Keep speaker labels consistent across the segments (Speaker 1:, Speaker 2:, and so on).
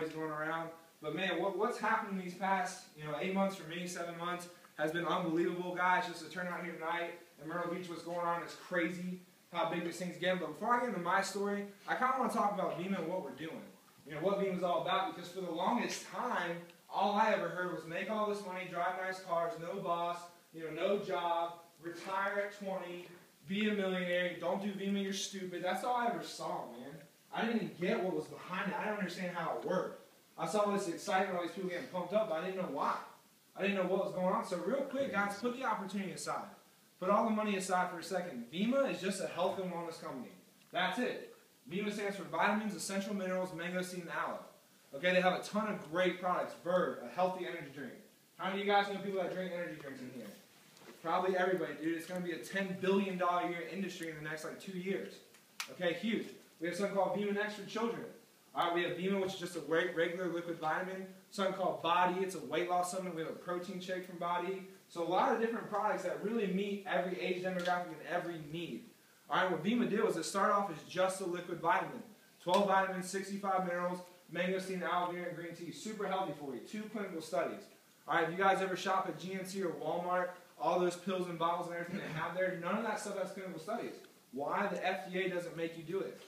Speaker 1: going around. But man, what's happened these past 8 months for me, 7 months, has been unbelievable, guys. Just to turn out here tonight in Myrtle Beach, what's going on is crazy. How big this thing's getting. But before I get into my story, I kind of want to talk about VEMMA and what we're doing. What VEMMA's all about, because for the longest time, all I ever heard was make all this money, drive nice cars, no boss, no job, retire at 20, be a millionaire, don't do VEMMA, you're stupid. That's all I ever saw, man. I didn't even get what was behind it. I didn't understand how it worked. I saw all this excitement, all these people getting pumped up, but I didn't know why. I didn't know what was going on. So real quick, guys, put the opportunity aside. Put all the money aside for a second. VEMMA is just a health and wellness company. That's it. VEMMA stands for vitamins, essential minerals, mangosteen, and aloe. Okay, they have a ton of great products. Verve, a healthy energy drink. How many of you guys know people that drink energy drinks in here? Probably everybody, dude. It's going to be a $10 billion a year industry in the next 2 years. Okay, huge. We have something called VEMMA Next for children. All right, we have VEMMA, which is just a regular liquid vitamin. Something called Body. It's a weight loss supplement. We have a protein shake from Body. So a lot of different products that really meet every age demographic and every need. All right, what VEMMA did was it started off as just a liquid vitamin. 12 vitamins, 65 minerals, mangosteen, aloe vera, and green tea. Super healthy for you. 2 clinical studies. All right, if you guys ever shop at GNC or Walmart, all those pills and bottles and everything they have there, none of that stuff has clinical studies. Why? The FDA doesn't make you do it.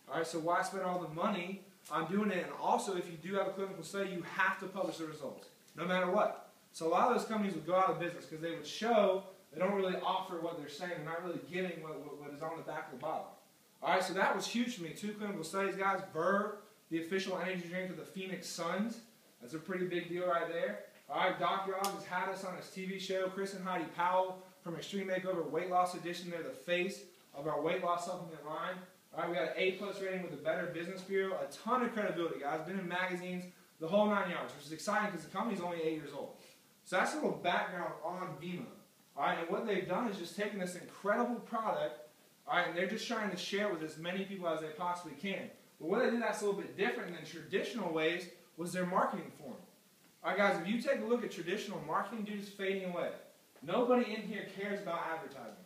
Speaker 1: All right, so why spend all the money on doing it? And also, if you do have a clinical study, you have to publish the results, no matter what. So a lot of those companies would go out of business because they would show they don't really offer what they're saying. They're not really giving what is on the back of the bottle. All right, so that was huge for me. 2 clinical studies, guys. Verve, the official energy drink of the Phoenix Suns. That's a pretty big deal right there. All right, Dr. Oz has had us on his TV show. Chris and Heidi Powell from Extreme Makeover Weight Loss Edition. They're the face of our weight loss supplement line. All right, we got an A+ rating with the Better Business Bureau. A ton of credibility, guys. Been in magazines, the whole 9 yards, which is exciting because the company's only 8 years old. So that's a little background on VEMMA. All right, and what they've done is just taken this incredible product, all right, and they're just trying to share it with as many people as they possibly can. But what they did that's a little bit different than traditional ways was their marketing form. All right, guys, if you take a look at traditional marketing, dude, it's fading away. Nobody in here cares about advertisements.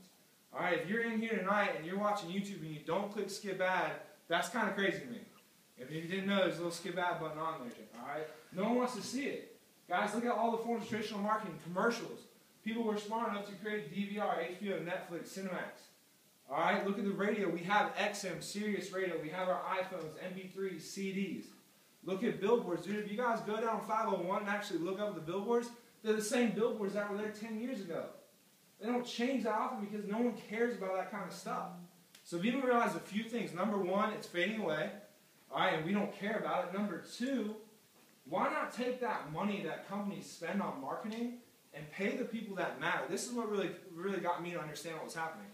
Speaker 1: All right, if you're in here tonight and you're watching YouTube and you don't click skip ad, that's kind of crazy to me. If you didn't know, there's a little skip ad button on there, all right? No one wants to see it. Guys, look at all the forms of traditional marketing, commercials. People were smart enough to create DVR, HBO, Netflix, Cinemax. All right, look at the radio. We have XM, Sirius Radio. We have our iPhones, MP3s, CDs. Look at billboards, dude. If you guys go down 501 and actually look up the billboards, they're the same billboards that were there 10 years ago. They don't change that often because no one cares about that kind of stuff. So VEMMA realized a few things. Number one, it's fading away. All right, and we don't care about it. Number two, why not take that money that companies spend on marketing and pay the people that matter? This is what really got me to understand what was happening.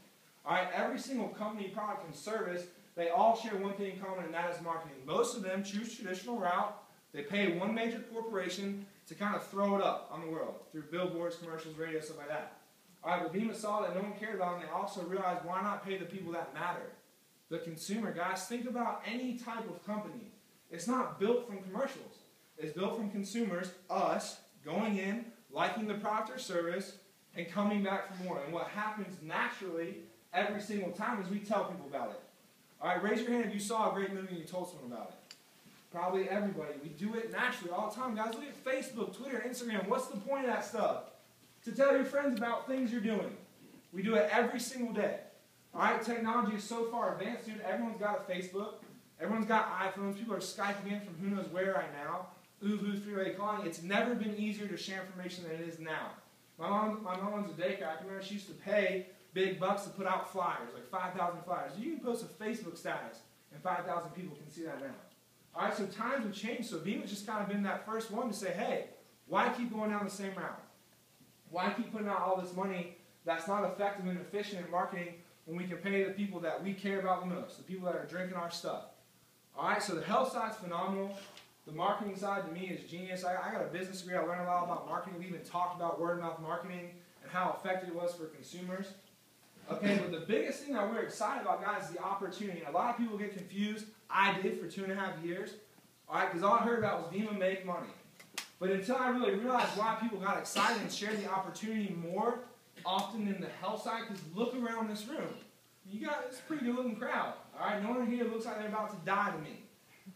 Speaker 1: All right, every single company, product, and service, they all share one thing in common, and that is marketing. Most of them choose traditional route. They pay one major corporation to kind of throw it up on the world through billboards, commercials, radio, stuff like that. All right, but VEMMA saw that no one cared about it, and they also realized why not pay the people that matter? The consumer, guys. Think about any type of company. It's not built from commercials. It's built from consumers, us, going in, liking the product or service, and coming back for more. And what happens naturally every single time is we tell people about it. All right, raise your hand if you saw a great movie and you told someone about it. Probably everybody. We do it naturally all the time. Guys, look at Facebook, Twitter, Instagram. What's the point of that stuff? To tell your friends about things you're doing. We do it every single day. All right, technology is so far advanced, dude. Everyone's got a Facebook. Everyone's got iPhones. People are Skyping in from who knows where right now. Ooh, three-way calling. It's never been easier to share information than it is now. My mom owns a daycare. I can remember she used to pay big bucks to put out flyers, like 5,000 flyers. You can post a Facebook status, and 5,000 people can see that now. All right, so times have changed. So VEMMA's just kind of been that first one to say, hey, why keep going down the same route? Why keep putting out all this money that's not effective and efficient in marketing when we can pay the people that we care about the most, the people that are drinking our stuff? All right, so the health side's phenomenal. The marketing side, to me, is genius. I got a business degree. I learned a lot about marketing. We even talked about word-of-mouth marketing and how effective it was for consumers. Okay, but the biggest thing that we're excited about, guys, is the opportunity. A lot of people get confused. I did for 2.5 years. All right, because all I heard about was VEMMA make money. But until I really realized why people got excited and shared the opportunity more often than the health side, because look around this room. You got, it's a pretty good looking crowd. All right, no one here looks like they're about to die to me.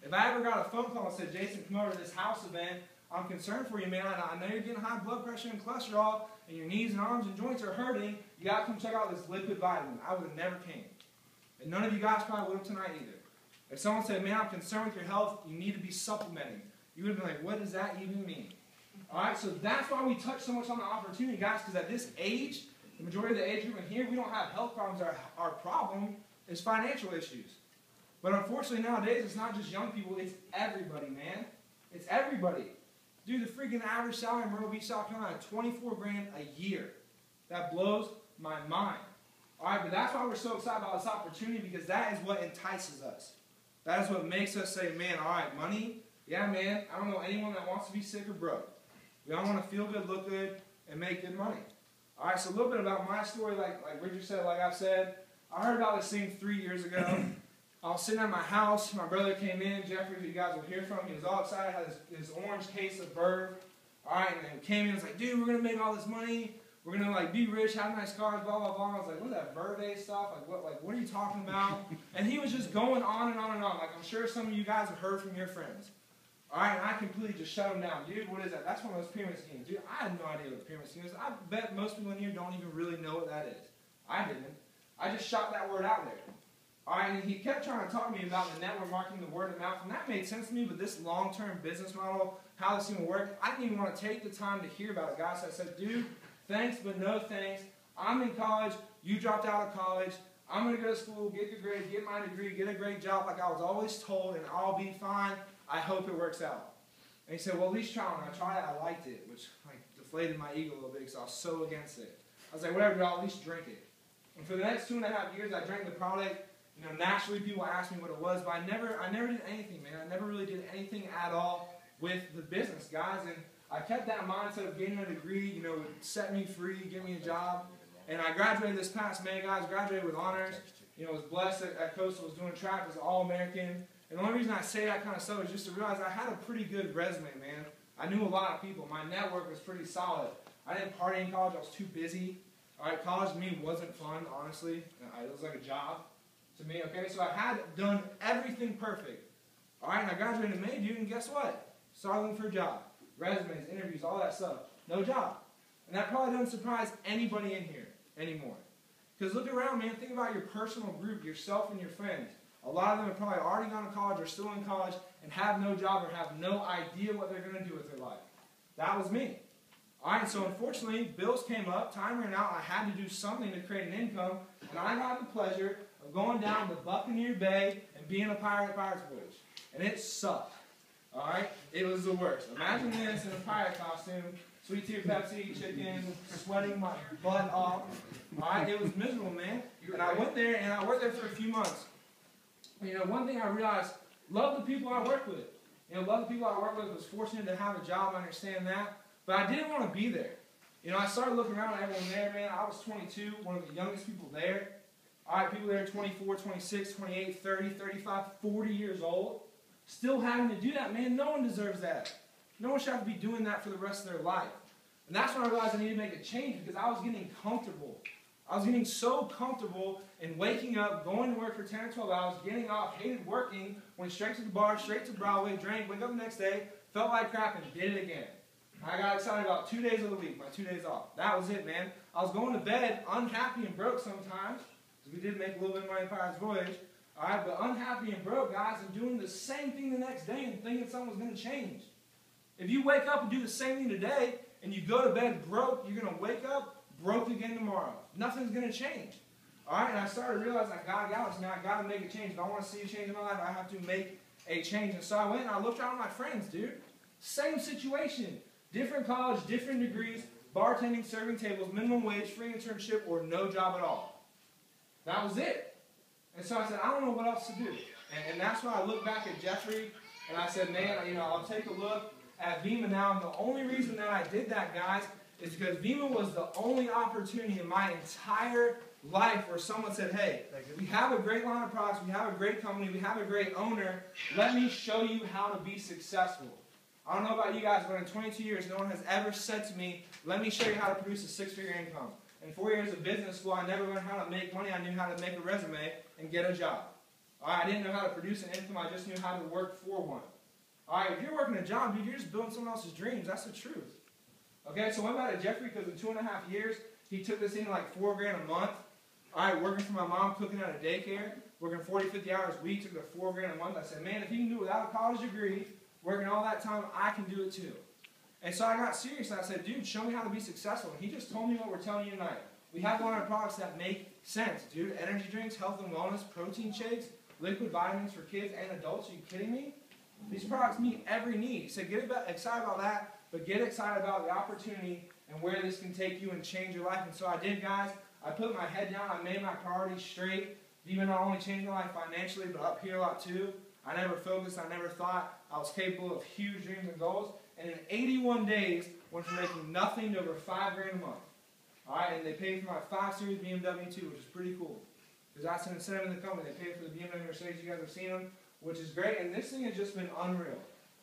Speaker 1: If I ever got a phone call and said, Jason, come over to this house event, I'm concerned for you, man. I know you're getting high blood pressure and cholesterol, and your knees and arms and joints are hurting. You got to come check out this liquid vitamin. I would have never came. And none of you guys probably would have tonight either. If someone said, man, I'm concerned with your health, you need to be supplementing, you would have been like, what does that even mean? All right, so that's why we touch so much on the opportunity, guys, because at this age, the majority of the age group in here, we don't have health problems. Our problem is financial issues. But unfortunately nowadays, it's not just young people, it's everybody, man. It's everybody. Dude, the freaking average salary in Myrtle Beach, South Carolina, $24 grand a year. That blows my mind. All right, but that's why we're so excited about this opportunity, because that is what entices us. That is what makes us say, man, all right, money, yeah, man, I don't know anyone that wants to be sick or broke. We all want to feel good, look good, and make good money. All right, so a little bit about my story, like Richard said, like I've said. I heard about this thing 3 years ago. I was sitting at my house. My brother came in, Jeffrey, who you guys will hear from. He was all excited, had his orange case of Burr. All right, and then came in and was like, dude, we're going to make all this money. We're going to like be rich, have nice cars, blah, blah, blah. I was like, what's that Burr stuff? What are you talking about? And he was just going on and on and on. Like I'm sure some of you guys have heard from your friends. All right, and I completely just shut him down. Dude, what is that? That's one of those pyramid schemes. Dude, I had no idea what a pyramid scheme is. I bet most people in here don't even really know what that is. I didn't. I just shot that word out there. All right, and he kept trying to talk to me about the network marketing, the word of mouth, and that made sense to me, but this long-term business model, how this even worked, I didn't even want to take the time to hear about it, guys. So I said, dude, thanks, but no thanks. I'm in college. You dropped out of college. I'm going to go to school, get your grades, get my degree, get a great job like I was always told, and I'll be fine. I hope it works out. And he said, well, at least try it. And I tried it. I liked it, which like deflated my ego a little bit because I was so against it. I was like, whatever, I'll at least drink it. And for the next 2.5 years, I drank the product. You know, naturally, people asked me what it was, but I never did anything, man. I never really did anything at all with the business, guys. And I kept that mindset of getting a degree, you know, would set me free, give me a job. And I graduated this past May, guys. Graduated with honors. You know, was blessed at Coastal, was doing track, was All-American. And the only reason I say that kind of stuff is just to realize I had a pretty good resume, man. I knew a lot of people. My network was pretty solid. I didn't party in college. I was too busy. All right, college to me wasn't fun, honestly. It was like a job to me, okay? So I had done everything perfect. All right, and I graduated in May, dude, and guess what? Started looking for a job. Resumes, interviews, all that stuff. No job. And that probably doesn't surprise anybody in here anymore. Because look around, man. Think about your personal group, yourself and your friends. A lot of them have probably already gone to college or still in college and have no job or have no idea what they're going to do with their life. That was me. All right, so unfortunately, bills came up, time ran out, I had to do something to create an income, and I got the pleasure of going down to Buccaneer Bay and being a pirate at Pirates Voyage. And it sucked. All right? It was the worst. Imagine this in a pirate costume, sweet tea, Pepsi, chicken, sweating my butt off. All right? It was miserable, man. And I went there, and I worked there for a few months. You know, one thing I realized, love the people I work with. You know, love the people I work with, was fortunate to have a job, I understand that. But I didn't want to be there. You know, I started looking around at everyone there, man. I was 22, one of the youngest people there. All right, people there 24, 26, 28, 30, 35, 40 years old. Still having to do that, man. No one deserves that. No one should have to be doing that for the rest of their life. And that's when I realized I needed to make a change because I was getting comfortable. I was getting so comfortable in waking up, going to work for 10 or 12 hours, getting off, hated working, went straight to the bar, straight to Broadway, drank, wake up the next day, felt like crap, and did it again. I got excited about 2 days of the week, my 2 days off. That was it, man. I was going to bed unhappy and broke sometimes, because we did make a little bit of money in Pirates Voyage, all right, but unhappy and broke, guys, and doing the same thing the next day and thinking something was going to change. If you wake up and do the same thing today, and you go to bed broke, you're going to wake up broke again tomorrow. Nothing's going to change. All right, and I started realizing I got to make a change. If I want to see a change in my life, I have to make a change. And so I went and I looked around at my friends, dude. Same situation. Different college, different degrees, bartending, serving tables, minimum wage, free internship, or no job at all. That was it. And so I said, I don't know what else to do. And that's when I looked back at Jeffrey, and I said, man, you know, I'll take a look at VEMMA now. And the only reason that I did that, guys, is because VEMMA was the only opportunity in my entire life where someone said, hey, we have a great line of products, we have a great company, we have a great owner, let me show you how to be successful. I don't know about you guys, but in 22 years, no one has ever said to me, let me show you how to produce a 6-figure income. In 4 years of business school, I never learned how to make money. I knew how to make a resume and get a job. All right, I didn't know how to produce an income. I just knew how to work for one. All right, if you're working a job, dude, you're just building someone else's dreams. That's the truth. Okay, so I went back to Jeffrey because in 2.5 years, he took this in like $4 grand a month. All right, working for my mom, cooking at a daycare, working 40, 50 hours a week, took the $4 grand a month. I said, man, if he can do it without a college degree, working all that time, I can do it too. And so I got serious and I said, dude, show me how to be successful. And he just told me what we're telling you tonight. We have one of our products that make sense, dude. Energy drinks, health and wellness, protein shakes, liquid vitamins for kids and adults. Are you kidding me? These products meet every need. So get excited about that, but get excited about the opportunity and where this can take you and change your life. And so I did, guys. I put my head down. I made my priorities straight. Even not only changed my life financially, but up here a lot too. I never focused. I never thought I was capable of huge dreams and goals. And in 81 days, went from making nothing to over $5 grand a month. All right, and they paid for my 5 Series BMW too, which is pretty cool. Because that's an incentive in the company. They paid for the BMW Mercedes. You guys have seen them, which is great. And this thing has just been unreal.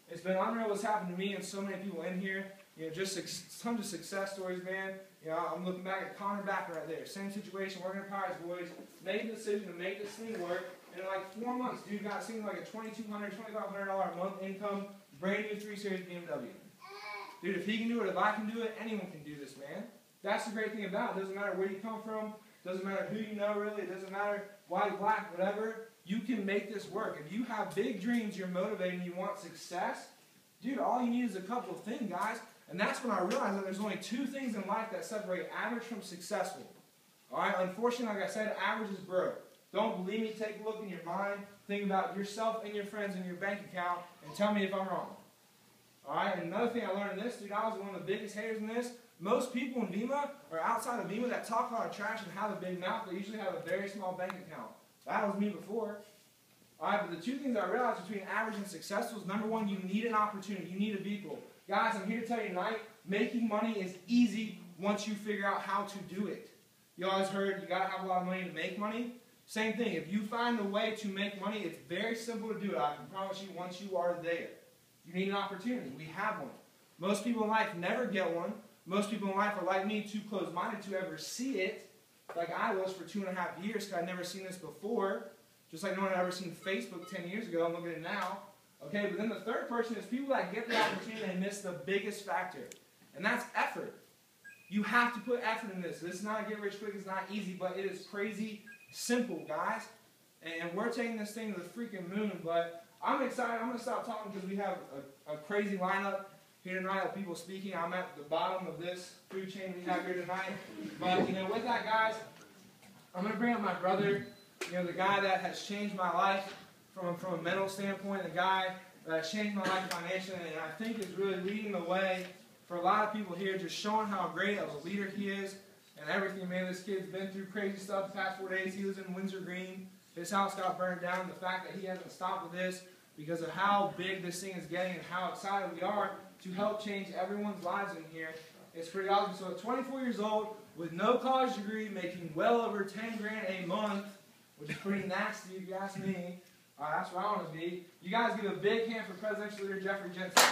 Speaker 1: It's been unreal what's happened to me and so many people in here. You know, just tons of success stories, man. You know, I'm looking back at Connor back right there. Same situation, working at Pirates Boys, making the decision to make this thing work. And in like 4 months, dude got seen like a $2,200, $2,500 a month income, brand new 3 Series BMW. Dude, if he can do it, if I can do it, anyone can do this, man. That's the great thing about it. It doesn't matter where you come from. It doesn't matter who you know, really. It doesn't matter white, black, whatever. You can make this work. If you have big dreams, you're motivated, and you want success, dude, all you need is a couple of things, guys. And that's when I realized that there's only 2 things in life that separate average from successful. All right? Unfortunately, like I said, average is broke. Don't believe me. Take a look in your mind. Think about yourself and your friends and your bank account, and tell me if I'm wrong. All right? And another thing I learned in this, dude, I was one of the biggest haters in this. Most people in VEMMA or outside of VEMMA that talk a lot of trash and have a big mouth, they usually have a very small bank account. That was me before. All right, but the 2 things I realized between average and successful is, number 1, you need an opportunity. You need a vehicle. Guys, I'm here to tell you tonight, making money is easy once you figure out how to do it. You always heard you got to have a lot of money to make money. Same thing. If you find a way to make money, it's very simple to do it. I can promise you once you are there. You need an opportunity. We have one. Most people in life never get one. Most people in life are like me, too closed-minded to ever see it, like I was for 2.5 years because I'd never seen this before. Just like no one had ever seen Facebook 10 years ago. I'm looking at it now. Okay, but then the third person is people that get the opportunity and miss the biggest factor, and that's effort. You have to put effort in this. This is not a get-rich-quick. It's not easy, but it is crazy simple, guys. And we're taking this thing to the freaking moon, but I'm excited. I'm going to stop talking because we have a crazy lineup here tonight of people speaking. I'm at the bottom of this food chain we have here tonight. But, you know, with that, guys, I'm going to bring up my brother, you know, the guy that has changed my life from a mental standpoint, the guy that has changed my life financially, and I think is really leading the way for a lot of people here, just showing how great of a leader he is and everything. Man, this kid's been through crazy stuff the past 4 days. He was in Windsor Green. His house got burned down. The fact that he hasn't stopped with this because of how big this thing is getting and how excited we are to help change everyone's lives in here. It's pretty awesome. So at 24 years old, with no college degree, making well over 10 grand a month, which is pretty nasty if you ask me. That's where I want to be. You guys give a big hand for presidential leader Jeffrey Jensen.